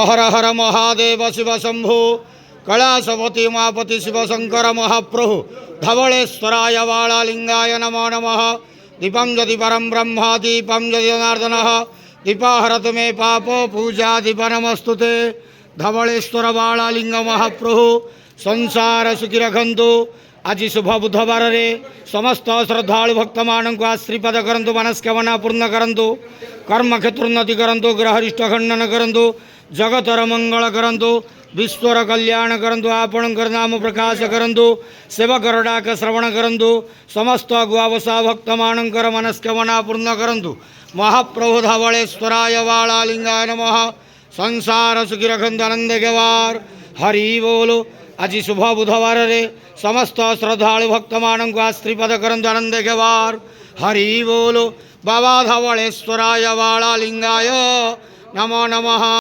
हर हर महादेव शिव शंभो कैलासपति उमापति शिव शंकर महाप्रभु धवलेश्वराय वाळालिंगाय नमो नमः। दीपं यदि परं ब्रह्म दीपं यदि जनार्दनः दीपाहरतु मे पापो पूजा दीप नमस्तुते। धवलेश्वर वाळालिंग महाप्रभु संसार सुखी रखंतु। आज शुभ बुधवार रे समस्त श्रद्धालु भक्त मानक आश्रीपद करंतु मनस्कामना पूर्ण करंतु कर्म क्षेत्रोन्नति करंतु ग्रहरिष्ट खंडन करंतु जगतर मंगल करंतु विश्वर कल्याण करंतु आपणकर नाम प्रकाश करंतु सेवकर डाक श्रवण करंतु समस्त गुआवसा भक्त मानकर मनस्कामना पूर्ण करंतु। महाप्रभु धवलेश्वराय वाळालिंगाय नमः। संसार सुखी रखंतु आनंद गेवार हरि बोलो। आज शुभ बुधवार रे समस्त श्रद्धालु भक्त मानक आश्रीपद करंतु आनंद गेवार हरि बोलो। बाबा धवलेश्वराय वाळालिंगाय नमो नमः।